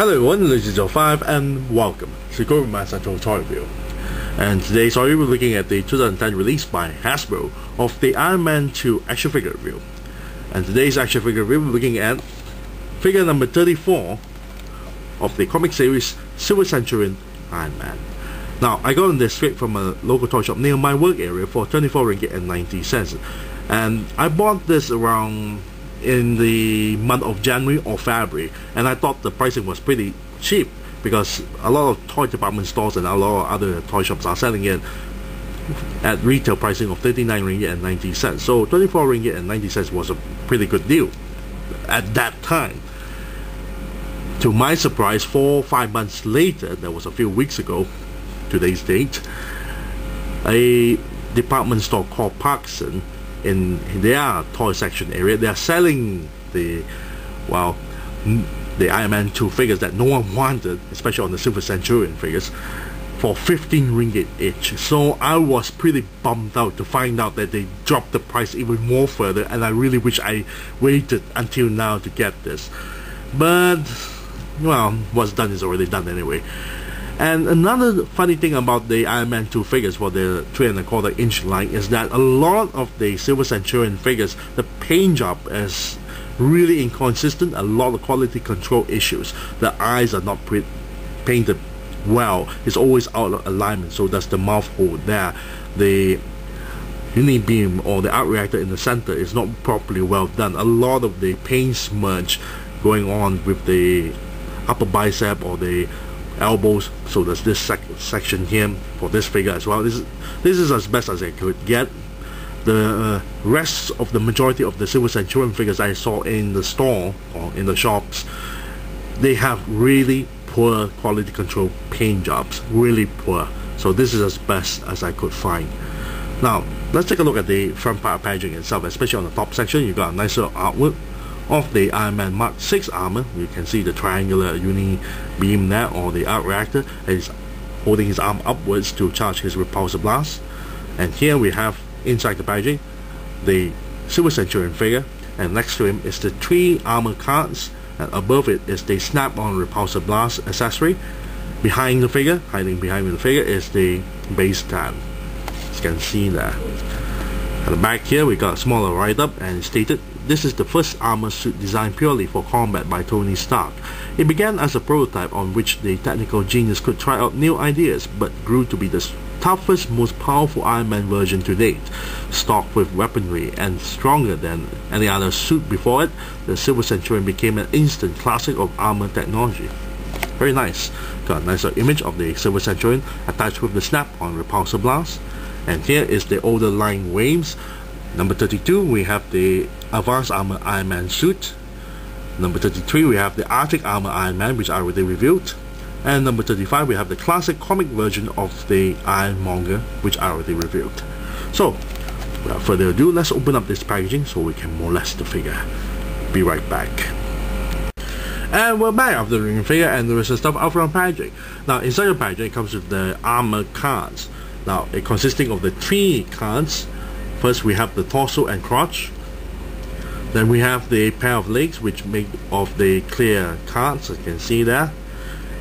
Hello everyone, this is Joe5 and welcome to Go My Central Toy Review. And today, we're looking at the 2010 release by Hasbro of the Iron Man 2 action figure review. And today's action figure review, we're looking at figure number 34 of the comic series Silver Centurion Iron Man. Now, I got this straight from a local toy shop near my work area for 24 ringgit and 90 cents. And I bought this around in the month of January or February, and I thought the pricing was pretty cheap because a lot of toy department stores and a lot of other toy shops are selling it at retail pricing of 39 ringgit and 90 cents. So 24 ringgit and 90 cents was a pretty good deal at that time. To my surprise, 4 or 5 months later, that was a few weeks ago, today's date, a department store called Parkson, in their toy section area, they are selling the Iron Man 2 figures that no one wanted, especially on the Silver Centurion figures, for 15 ringgit each. So I was pretty bummed out to find out that they dropped the price even more further, and I really wish I waited until now to get this. But well, what's done is already done anyway. And another funny thing about the Iron Man 2 figures for the 3¼ inch line is that a lot of the Silver Centurion figures, the paint job is really inconsistent, a lot of quality control issues. The eyes are not painted well, it's always out of alignment, so that's the mouth hole there. The uni-beam or the arc reactor in the center is not properly well done. A lot of the paint smudge going on with the upper bicep or the elbows, so there's this section here for this figure as well. This is as best as I could get. The rest of the majority of the Silver Centurion figures I saw in the store or in the shops, they have really poor quality control paint jobs, really poor. So this is as best as I could find. Now let's take a look at the front part packaging itself. Especially on the top section, you got a nice little artwork of the Iron Man Mark 6 armor. You can see the triangular uni beam there, or the arc reactor, and he's holding his arm upwards to charge his repulsor blast. And here we have, inside the packaging, the Silver Centurion figure, and next to him is the 3 armor cards, and above it is the snap-on repulsor blast accessory. Behind the figure, hiding behind the figure, is the base stand, as you can see there. At the back here, we got a smaller write-up, and it's stated, "This is the first armor suit designed purely for combat by Tony Stark. It began as a prototype on which the technical genius could try out new ideas, but grew to be the toughest, most powerful Iron Man version to date. Stocked with weaponry and stronger than any other suit before it, the Silver Centurion became an instant classic of armor technology." Very nice. Got a nice image of the Silver Centurion attached with the snap-on repulsor blast. And here is the older line waves. Number 32, we have the Advanced Armor Iron Man suit. Number 33, we have the Arctic Armor Iron Man, which I already reviewed. And number 35, we have the classic comic version of the Ironmonger, which I already reviewed. So, without further ado, let's open up this packaging so we can molest the figure. Be right back. And we're back after the ring figure and the rest of the stuff out from packaging. Now, inside the packaging, it comes with the armor cards. Now, it consisting of the 3 cards. First, we have the torso and crotch. Then we have the pair of legs, which make of the clear cards, as you can see there.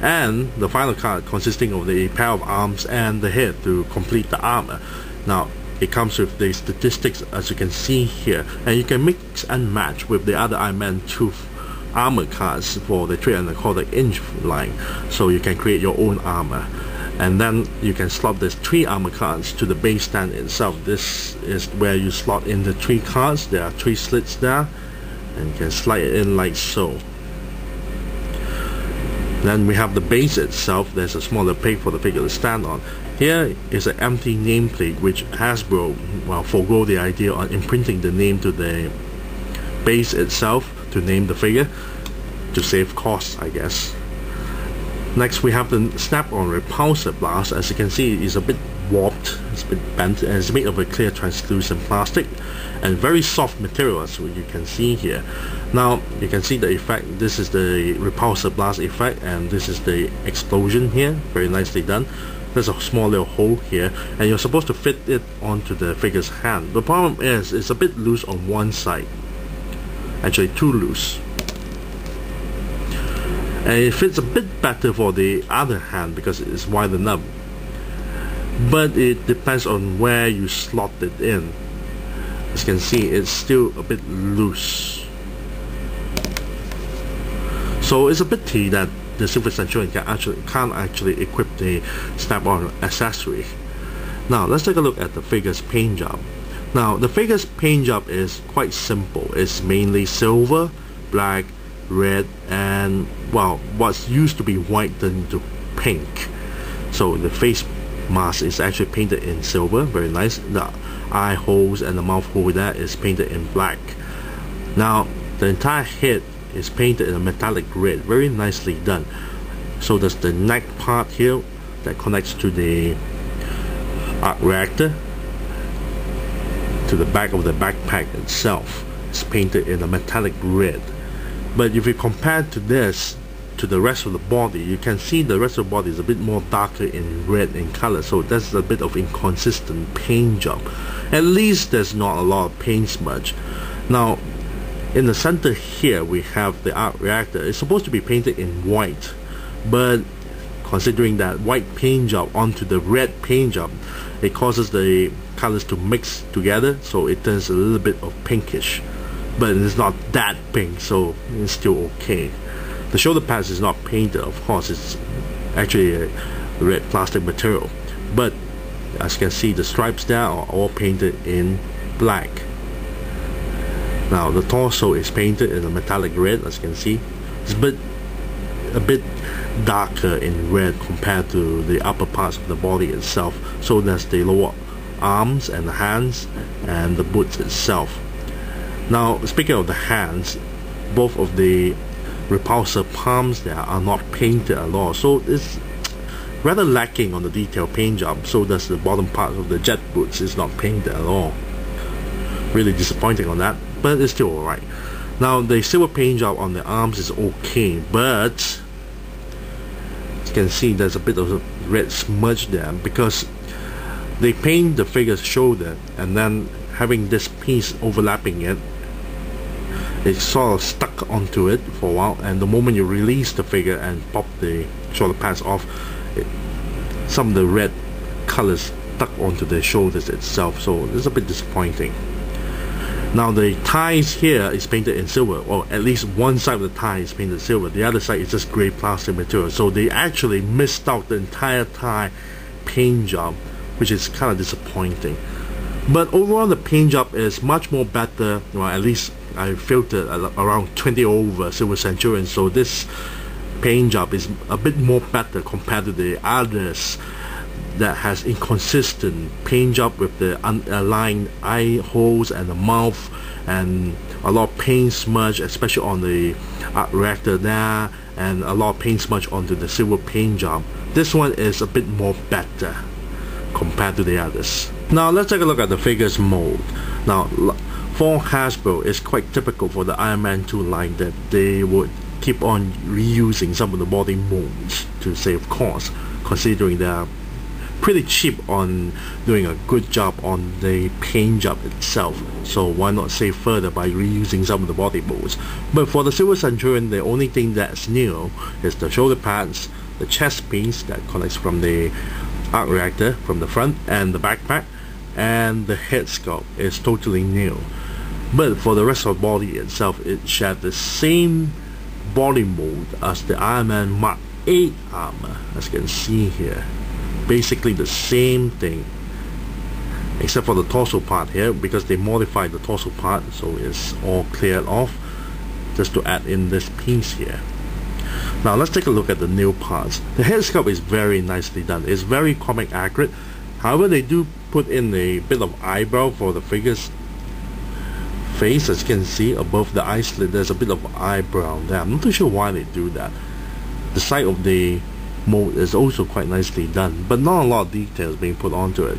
And the final card consisting of the pair of arms and the head to complete the armor. Now, it comes with the statistics, as you can see here, and you can mix and match with the other Iron Man 2 armor cards for the 3¼ inch line, so you can create your own armor. And then you can slot these 3 armor cards to the base stand itself. This is where you slot in the 3 cards. There are 3 slits there, and you can slide it in like so. Then we have the base itself. There's a smaller peg for the figure to stand on. Here is an empty nameplate, which Hasbro forego the idea on imprinting the name to the base itself to name the figure, to save costs, I guess. Next, we have the snap-on repulsor blast. As you can see, it's a bit warped, it's a bit bent, and it's made of a clear translucent plastic and very soft material, as you can see here. Now, you can see the effect. This is the repulsor blast effect, and this is the explosion here. Very nicely done. There's a small little hole here, and you're supposed to fit it onto the figure's hand. The problem is, it's a bit loose on one side. Actually, too loose. and it fits a bit better for the other hand because it's widened up, but it depends on where you slot it in. As you can see, it's still a bit loose, so it's a pity that the Silver Centurion can't actually equip the snap-on accessory. Now let's take a look at the figure's paint job. Now the figure's paint job is quite simple. It's mainly silver, black, red, and well, what's used to be white turned to pink. So the face mask is actually painted in silver, very nice. The eye holes and the mouth hole there is painted in black. Now the entire head is painted in a metallic red, very nicely done. So there's the neck part here that connects to the arc reactor to the back of the backpack itself. It's painted in a metallic red. But if you compare to this to the rest of the body, you can see the rest of the body is a bit more darker in red in color, so that's a bit of inconsistent paint job. At least there's not a lot of paint smudge. Now in the center here we have the arc reactor. It's supposed to be painted in white, but considering that white paint job onto the red paint job, it causes the colors to mix together, so it turns a little bit of pinkish, but it's not that pink, so it's still okay. The shoulder pads is not painted, of course, it's actually a red plastic material, but as you can see, the stripes there are all painted in black. Now the torso is painted in a metallic red, as you can see. It's a bit darker in red compared to the upper parts of the body itself. So there's the lower arms and the hands and the boots itself. Now speaking of the hands, both of the repulsor palms there are not painted at all, so it's rather lacking on the detail paint job. So does the bottom part of the jet boots is not painted at all. Really disappointing on that, but it's still alright. Now the silver paint job on the arms is okay, but as you can see there's a bit of a red smudge there because they paint the figure's shoulder and then having this piece overlapping it, it's sort of stuck onto it for a while, and the moment you release the figure and pop the shoulder pads off, some of the red colors stuck onto the shoulders itself, so it's a bit disappointing. Now the ties here is painted in silver, or at least one side of the tie is painted silver, the other side is just grey plastic material, so they actually missed out the entire tie paint job, which is kind of disappointing. But overall the paint job is much more better, well at least I filtered around 20 over Silver Centurion, so this paint job is a bit more better compared to the others that has inconsistent paint job with the unaligned eye holes and the mouth and a lot of paint smudge, especially on the arc reactor there, and a lot of paint smudge onto the silver paint job. This one is a bit more better compared to the others. Now let's take a look at the figure's mold. Now for Hasbro, it's quite typical for the Iron Man 2 line that they would keep on reusing some of the body molds to save cost, considering they are pretty cheap on doing a good job on the paint job itself, so why not save further by reusing some of the body molds. But for the Silver Centurion, the only thing that's new is the shoulder pads, the chest piece that connects from the arc reactor from the front and the backpack, and the head sculpt is totally new. But for the rest of the body itself, it shared the same body mold as the Iron Man Mark 8 armor, as you can see here. Basically the same thing, except for the torso part here, because they modified the torso part, so it's all cleared off just to add in this piece here. Now let's take a look at the new parts. The head sculpt is very nicely done. It's very comic accurate. However, they do put in a bit of eyebrow for the figure's face. As you can see above the eye slit, there's a bit of eyebrow there. I'm not too sure why they do that. The side of the mold is also quite nicely done, but not a lot of details being put onto it.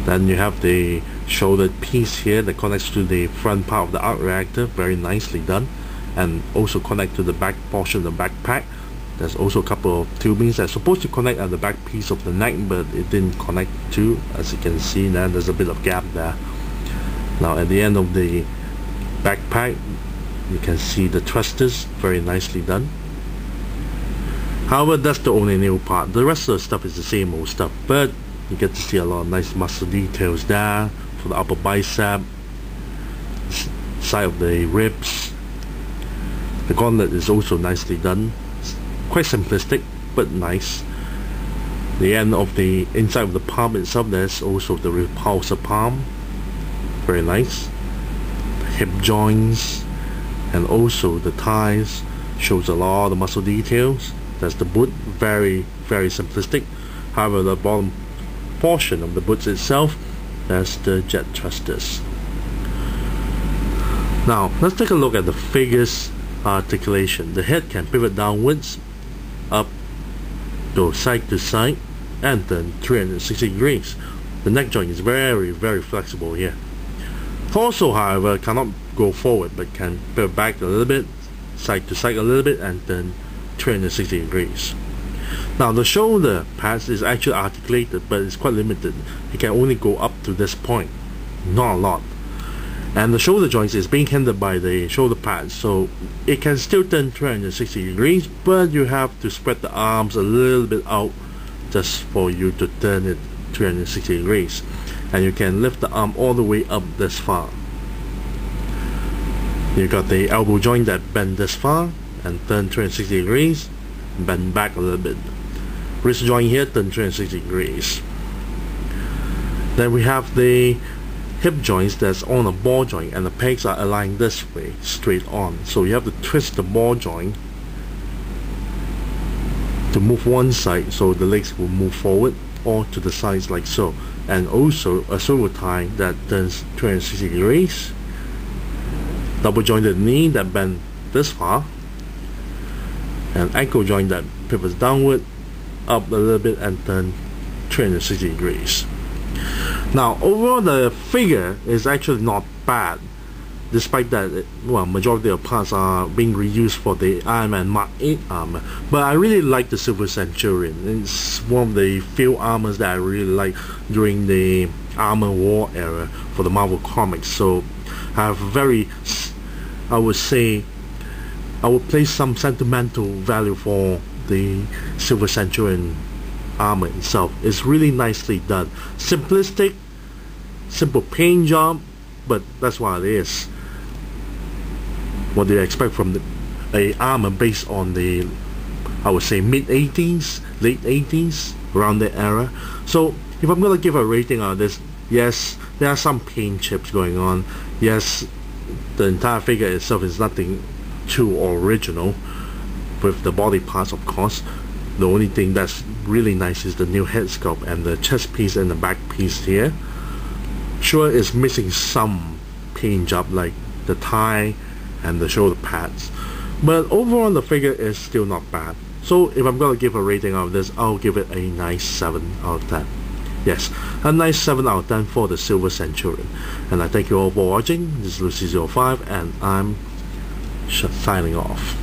Then you have the shoulder piece here that connects to the front part of the arc reactor, very nicely done, and also connect to the back portion of the backpack. There's also a couple of tubings that's supposed to connect at the back piece of the neck, but it didn't connect to. As you can see now, there's a bit of gap there. Now at the end of the backpack, you can see the thrusters, very nicely done. However, that's the only new part. The rest of the stuff is the same old stuff, but you get to see a lot of nice muscle details there for the upper bicep, side of the ribs. The gauntlet is also nicely done. It's quite simplistic, but nice. The end of the inside of the palm itself, there's also the repulsor palm. Very nice. The hip joints and also the thighs shows a lot of muscle details. That's the boot, very simplistic. However, the bottom portion of the boot itself, that's the jet thrusters. Now let's take a look at the figure's articulation. The head can pivot downwards, up, go side to side, and then 360 degrees. The neck joint is very flexible here. Torso, however, cannot go forward but can pivot back a little bit, side to side a little bit, and then 360 degrees. Now the shoulder pads is actually articulated, but it's quite limited. It can only go up to this point, not a lot. And the shoulder joints is being hindered by the shoulder pads, so it can still turn 360 degrees, but you have to spread the arms a little bit out just for you to turn it 360 degrees. And you can lift the arm all the way up this far. You got the elbow joint that bend this far and turn 360 degrees, bend back a little bit. Wrist joint here, turn 360 degrees. Then we have the hip joints that's on a ball joint, and the pegs are aligned this way, straight on. So you have to twist the ball joint to move one side, so the legs will move forward or to the sides like so. And also a swivel tie that turns 360 degrees. Double jointed knee that bend this far. And ankle joint that pivots downward, up a little bit, and turn 360 degrees. Now overall the figure is actually not bad, despite that majority of parts are being reused for the Iron Man Mark 8 armor. But I really like the Silver Centurion. It's one of the few armors that I really like during the Armor War era for the Marvel Comics. So I have I would say I would place some sentimental value for the Silver Centurion armor itself. It's really nicely done. Simplistic, simple paint job, but that's what it is. What do you expect from a armor based on the, I would say, mid 80s, late 80s, around that era? So if I'm gonna give a rating on this, yes, there are some paint chips going on. Yes, the entire figure itself is nothing too original, with the body parts, of course. The only thing that's really nice is the new head sculpt and the chest piece and the back piece here. Sure, it's missing some paint job like the tie and the shoulder pads, but overall the figure is still not bad. So if I'm gonna give a rating of this, I'll give it a nice 7 out of 10. Yes, a nice 7 out of 10 for the Silver Centurion. And I thank you all for watching. This is Lucy05 and I'm signing off.